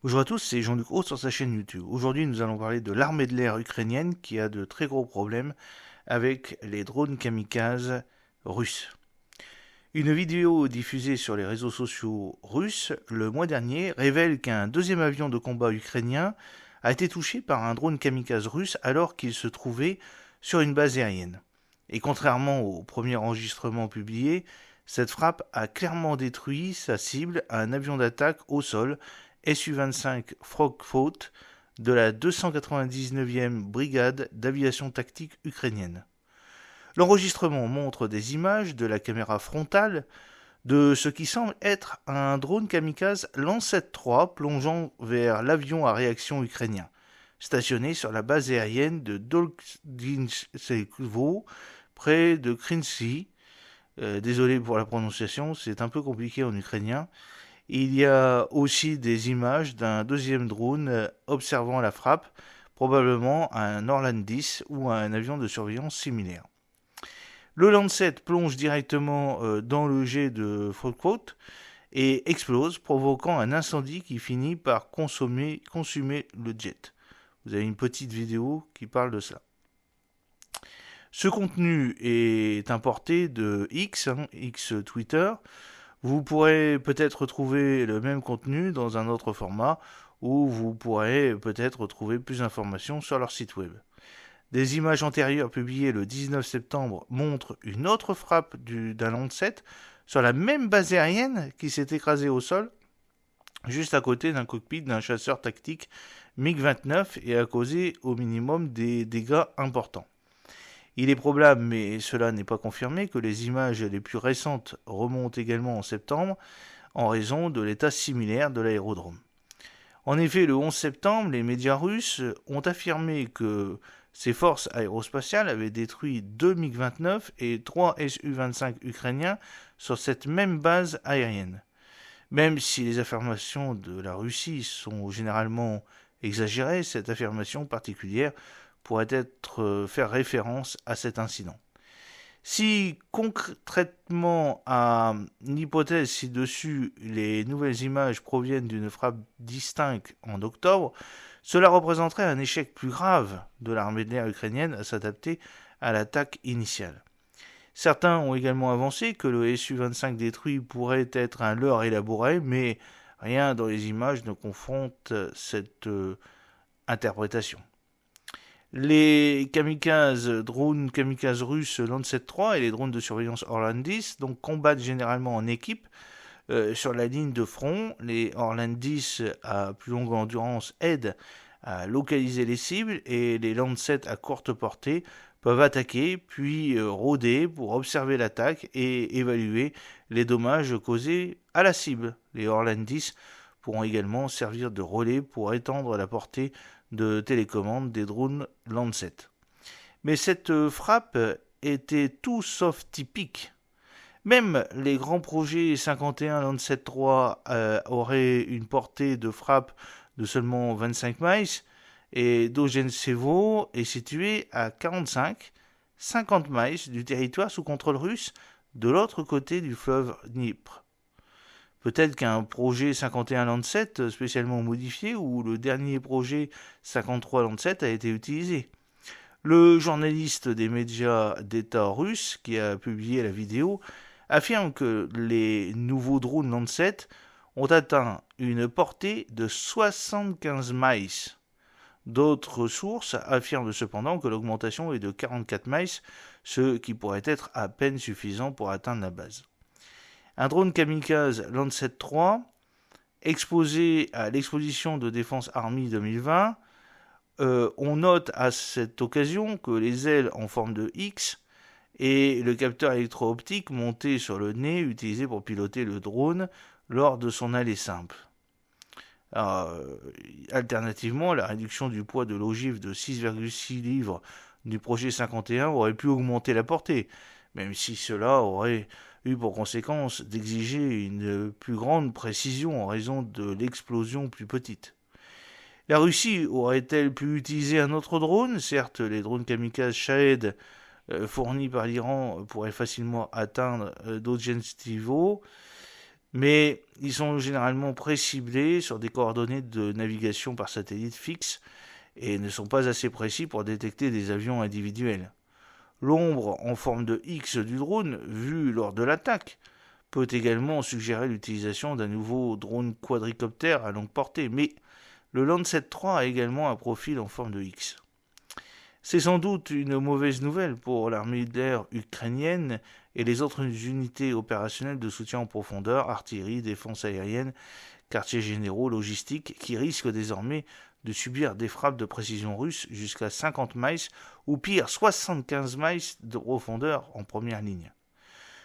Bonjour à tous, c'est Jean-Luc Haut sur sa chaîne YouTube. Aujourd'hui, nous allons parler de l'armée de l'air ukrainienne qui a de très gros problèmes avec les drones kamikazes russes. Une vidéo diffusée sur les réseaux sociaux russes le mois dernier révèle qu'un deuxième avion de combat ukrainien a été touché par un drone kamikaze russe alors qu'il se trouvait sur une base aérienne. Et contrairement au premier enregistrement publié, cette frappe a clairement détruit sa cible, un avion d'attaque au sol Su-25 Frogfoot de la 299e brigade d'aviation tactique ukrainienne. L'enregistrement montre des images de la caméra frontale de ce qui semble être un drone kamikaze Lancet 3 plongeant vers l'avion à réaction ukrainien, stationné sur la base aérienne de Dolgintsevo, près de Krinsky. Désolé pour la prononciation, c'est un peu compliqué en ukrainien. Il y a aussi des images d'un deuxième drone observant la frappe, probablement un Orlan 10 ou un avion de surveillance similaire. Le Lancet plonge directement dans le jet de Frogfoot et explose, provoquant un incendie qui finit par consumer le jet. Vous avez une petite vidéo qui parle de cela. Ce contenu est importé de X Twitter. Vous pourrez peut-être retrouver le même contenu dans un autre format ou vous pourrez peut-être retrouver plus d'informations sur leur site web. Des images antérieures publiées le 19 septembre montrent une autre frappe d'un Lancet sur la même base aérienne qui s'est écrasée au sol, juste à côté d'un cockpit d'un chasseur tactique MiG-29 et a causé au minimum des dégâts importants. Il est probable, mais cela n'est pas confirmé, que les images les plus récentes remontent également en septembre en raison de l'état similaire de l'aérodrome. En effet, le 11 septembre, les médias russes ont affirmé que ces forces aérospatiales avaient détruit 2 MiG-29 et 3 Su-25 ukrainiens sur cette même base aérienne. Même si les affirmations de la Russie sont généralement exagérées, cette affirmation particulière pourrait faire référence à cet incident. Si concrètement à une hypothèse ci-dessus, les nouvelles images proviennent d'une frappe distincte en octobre, cela représenterait un échec plus grave de l'armée de l'air ukrainienne à s'adapter à l'attaque initiale. Certains ont également avancé que le Su-25 détruit pourrait être un leurre élaboré, mais rien dans les images ne confronte cette interprétation. Les drones kamikazes russes Lancet 3 et les drones de surveillance Orlan 10 donc combattent généralement en équipe sur la ligne de front. Les Orlan 10 à plus longue endurance aident à localiser les cibles et les Lancet à courte portée peuvent attaquer puis rôder pour observer l'attaque et évaluer les dommages causés à la cible. Les Orlan 10 pourront également servir de relais pour étendre la portée de télécommande des drones Lancet. Mais cette frappe était tout sauf typique. Même les grands projets 51 Lancet 3 auraient une portée de frappe de seulement 25 miles et Dogentsevo est situé à 45-50 miles du territoire sous contrôle russe de l'autre côté du fleuve Dnipr. Peut-être qu'un projet 51 Lancet spécialement modifié ou le dernier projet 53 Lancet a été utilisé. Le journaliste des médias d'État russes qui a publié la vidéo affirme que les nouveaux drones Lancet ont atteint une portée de 75 miles. D'autres sources affirment cependant que l'augmentation est de 44 miles, ce qui pourrait être à peine suffisant pour atteindre la base. Un drone kamikaze Lancet 3, exposé à l'exposition de défense Army 2020, on note à cette occasion que les ailes en forme de X et le capteur électro-optique monté sur le nez utilisé pour piloter le drone lors de son aller simple. Alternativement, la réduction du poids de l'ogive de 6,6 livres du projet 51 aurait pu augmenter la portée, même si cela aurait eu pour conséquence d'exiger une plus grande précision en raison de l'explosion plus petite. La Russie aurait-elle pu utiliser un autre drone ? Certes, les drones kamikazes Shahed fournis par l'Iran pourraient facilement atteindre Dogentsevo, Mais ils sont généralement préciblés sur des coordonnées de navigation par satellite fixe et ne sont pas assez précis pour détecter des avions individuels. L'ombre en forme de X du drone, vue lors de l'attaque, peut également suggérer l'utilisation d'un nouveau drone quadricoptère à longue portée, mais le Lancet 3 a également un profil en forme de X. C'est sans doute une mauvaise nouvelle pour l'armée d'air ukrainienne et les autres unités opérationnelles de soutien en profondeur, artillerie, défense aérienne, quartiers généraux, logistique, qui risquent désormais de subir des frappes de précision russes jusqu'à 50 miles ou pire 75 miles de profondeur en première ligne.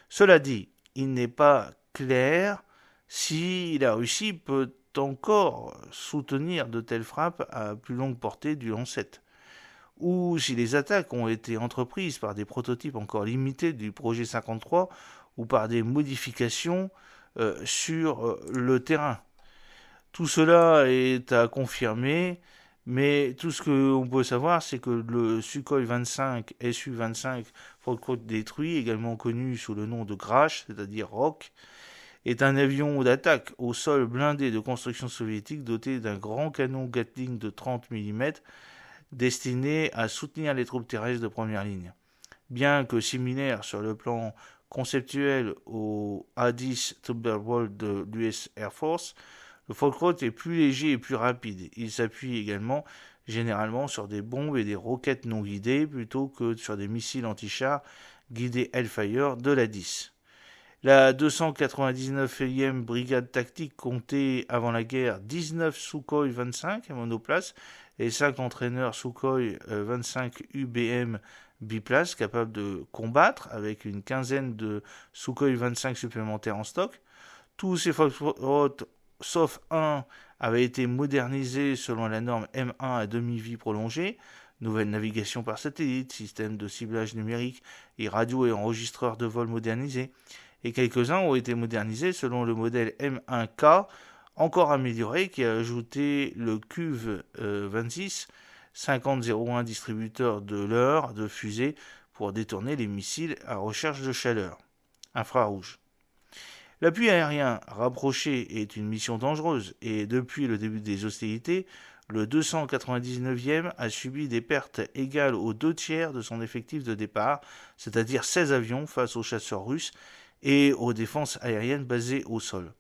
Cela dit, il n'est pas clair si la Russie peut encore soutenir de telles frappes à plus longue portée du Lancet, ou si les attaques ont été entreprises par des prototypes encore limités du projet 53 ou par des modifications sur le terrain. Tout cela est à confirmer, mais tout ce qu'on peut savoir, c'est que le Sukhoi 25 Su-25 Fokkott détruit, également connu sous le nom de Grach, c'est-à-dire Rock, est un avion d'attaque au sol blindé de construction soviétique doté d'un grand canon Gatling de 30 mm destiné à soutenir les troupes terrestres de première ligne. Bien que similaire sur le plan conceptuel au A-10 Thunderbolt de l'US Air Force, le Fokkott est plus léger et plus rapide. Il s'appuie également généralement sur des bombes et des roquettes non guidées plutôt que sur des missiles anti-chars guidés Hellfire de la 10. La 299e brigade tactique comptait avant la guerre 19 Sukhoi 25 à monoplace et 5 entraîneurs Sukhoi 25 UBM biplace capables de combattre avec une quinzaine de Sukhoi 25 supplémentaires en stock. Tous ces Fokkott, sauf un, avaient été modernisés selon la norme M1 à demi-vie prolongée, nouvelle navigation par satellite, système de ciblage numérique et radio et enregistreurs de vol modernisés. Et quelques-uns ont été modernisés selon le modèle M1K, encore amélioré, qui a ajouté le cuve 26 5001 distributeur de leurre de fusée pour détourner les missiles à recherche de chaleur infrarouge. L'appui aérien rapproché est une mission dangereuse et depuis le début des hostilités, le 299e a subi des pertes égales aux 2/3 de son effectif de départ, c'est-à-dire 16 avions face aux chasseurs russes et aux défenses aériennes basées au sol.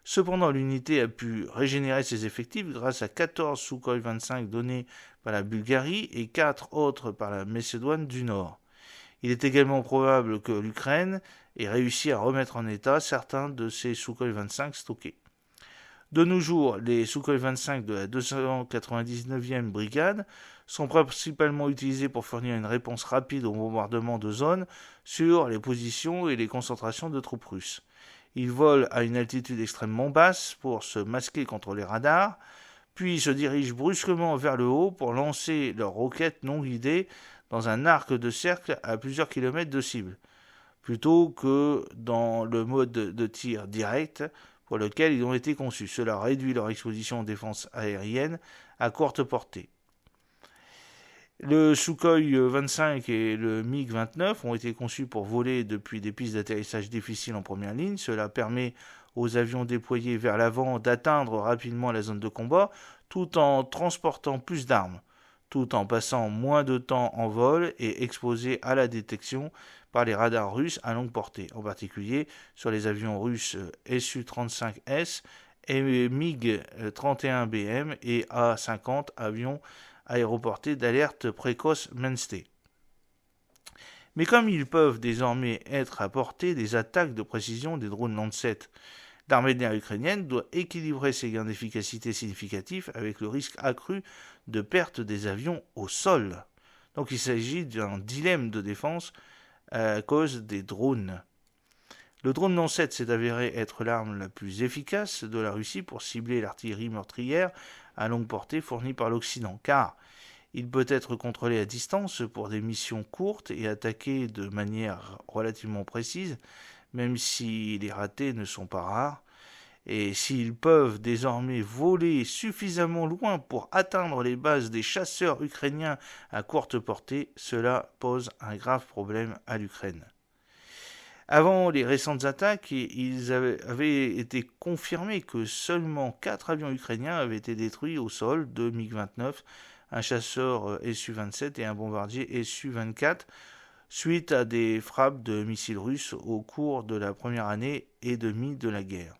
Cependant, l'unité a pu régénérer ses effectifs grâce à 14 Sukhoi 25 donnés par la Bulgarie et 4 autres par la Macédoine du Nord. Il est également probable que l'Ukraine ait réussi à remettre en état certains de ses Sukhoi 25 stockés. De nos jours, les Sukhoi 25 de la 299e brigade sont principalement utilisés pour fournir une réponse rapide au bombardement de zone sur les positions et les concentrations de troupes russes. Ils volent à une altitude extrêmement basse pour se masquer contre les radars, puis se dirigent brusquement vers le haut pour lancer leurs roquettes non guidées dans un arc de cercle à plusieurs kilomètres de cible, plutôt que dans le mode de tir direct pour lequel ils ont été conçus. Cela réduit leur exposition en défense aérienne à courte portée. Le Sukhoi 25 et le MiG-29 ont été conçus pour voler depuis des pistes d'atterrissage difficiles en première ligne. Cela permet aux avions déployés vers l'avant d'atteindre rapidement la zone de combat tout en transportant plus d'armes, tout en passant moins de temps en vol et exposés à la détection par les radars russes à longue portée, en particulier sur les avions russes Su-35S, MiG-31BM et A-50 avions aéroportés d'alerte précoce Mainstay. Mais comme ils peuvent désormais être à portée des attaques de précision des drones Lancet, l'armée de l'air ukrainienne doit équilibrer ses gains d'efficacité significatifs avec le risque accru de perte des avions au sol. Donc il s'agit d'un dilemme de défense à cause des drones. Le drone Lancet s'est avéré être l'arme la plus efficace de la Russie pour cibler l'artillerie meurtrière à longue portée fournie par l'Occident, car il peut être contrôlé à distance pour des missions courtes et attaqué de manière relativement précise, même si les ratés ne sont pas rares, et s'ils peuvent désormais voler suffisamment loin pour atteindre les bases des chasseurs ukrainiens à courte portée, cela pose un grave problème à l'Ukraine. Avant les récentes attaques, avait été confirmé que seulement 4 avions ukrainiens avaient été détruits au sol, 2 MiG-29, un chasseur Su-27 et un bombardier Su-24, suite à des frappes de missiles russes au cours de la première année et demie de la guerre.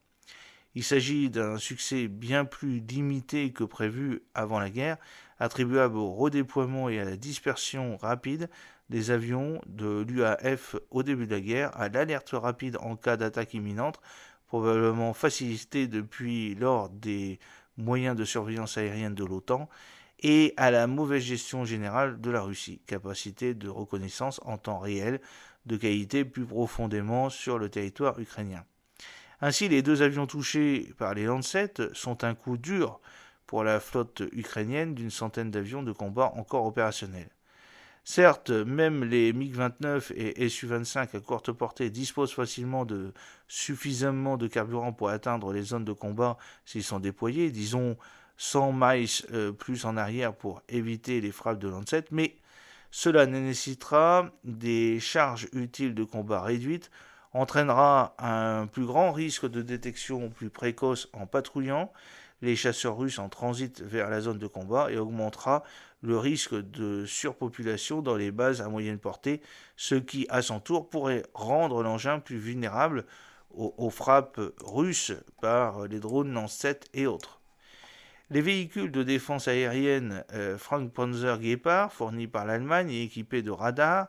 Il s'agit d'un succès bien plus limité que prévu avant la guerre, attribuable au redéploiement et à la dispersion rapide des avions de l'UAF au début de la guerre, à l'alerte rapide en cas d'attaque imminente, probablement facilitée depuis lors des moyens de surveillance aérienne de l'OTAN, et à la mauvaise gestion générale de la Russie, capacité de reconnaissance en temps réel de qualité plus profondément sur le territoire ukrainien. Ainsi, les 2 avions touchés par les Lancet sont un coup dur pour la flotte ukrainienne d'une centaine d'avions de combat encore opérationnels. Certes, même les MiG-29 et Su-25 à courte portée disposent facilement de suffisamment de carburant pour atteindre les zones de combat s'ils sont déployés, disons 100 miles plus en arrière pour éviter les frappes de Lancet, mais cela nécessitera des charges utiles de combat réduites, entraînera un plus grand risque de détection plus précoce en patrouillant les chasseurs russes en transit vers la zone de combat et augmentera le risque de surpopulation dans les bases à moyenne portée, ce qui, à son tour, pourrait rendre l'engin plus vulnérable aux frappes russes par les drones Lancet et autres. Les véhicules de défense aérienne Frank-Panzer Gepard, fournis par l'Allemagne et équipés de radars,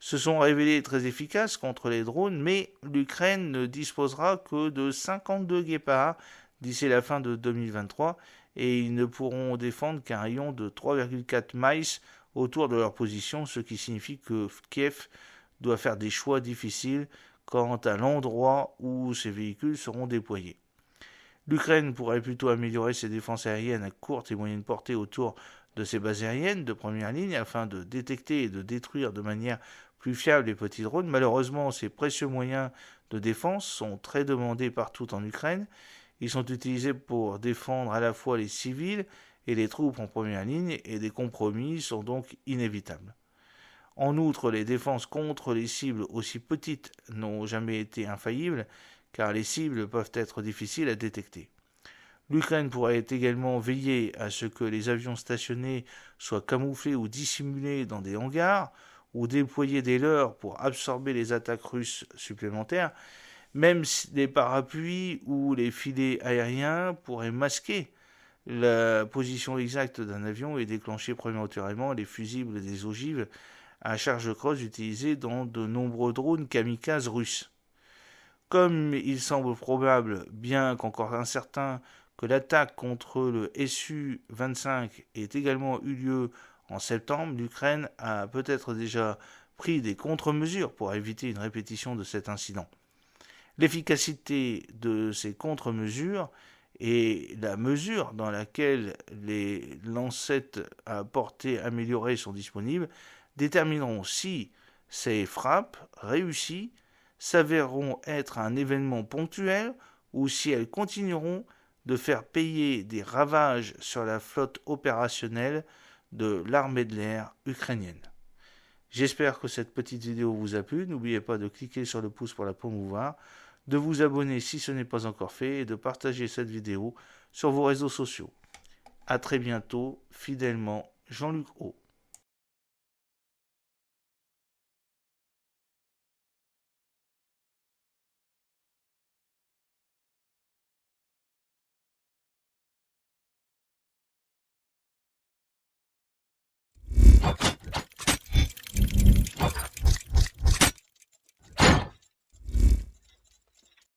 se sont révélés très efficaces contre les drones, mais l'Ukraine ne disposera que de 52 Guépards d'ici la fin de 2023 et ils ne pourront défendre qu'un rayon de 3,4 miles autour de leur position, ce qui signifie que Kiev doit faire des choix difficiles quant à l'endroit où ces véhicules seront déployés. L'Ukraine pourrait plutôt améliorer ses défenses aériennes à courte et moyenne portée autour de ses bases aériennes de première ligne afin de détecter et de détruire de manière plus fiable les petits drones. Malheureusement, ces précieux moyens de défense sont très demandés partout en Ukraine. Ils sont utilisés pour défendre à la fois les civils et les troupes en première ligne et des compromis sont donc inévitables. En outre, les défenses contre les cibles aussi petites n'ont jamais été infaillibles car les cibles peuvent être difficiles à détecter. L'Ukraine pourrait également veiller à ce que les avions stationnés soient camouflés ou dissimulés dans des hangars ou déployer des leurres pour absorber les attaques russes supplémentaires, même si les parapluies ou les filets aériens pourraient masquer la position exacte d'un avion et déclencher prématurément les fusibles des ogives à charge creuse utilisés dans de nombreux drones kamikazes russes. Comme il semble probable, bien qu'encore incertain, que l'attaque contre le Su-25 ait également eu lieu en septembre, l'Ukraine a peut-être déjà pris des contre-mesures pour éviter une répétition de cet incident. L'efficacité de ces contre-mesures et la mesure dans laquelle les Lancet à portée améliorée sont disponibles détermineront si ces frappes réussies s'avéreront être un événement ponctuel ou si elles continueront de faire payer des ravages sur la flotte opérationnelle de l'armée de l'air ukrainienne. J'espère que cette petite vidéo vous a plu. N'oubliez pas de cliquer sur le pouce pour la promouvoir, de vous abonner si ce n'est pas encore fait et de partager cette vidéo sur vos réseaux sociaux. A très bientôt, fidèlement, Jean-Luc O.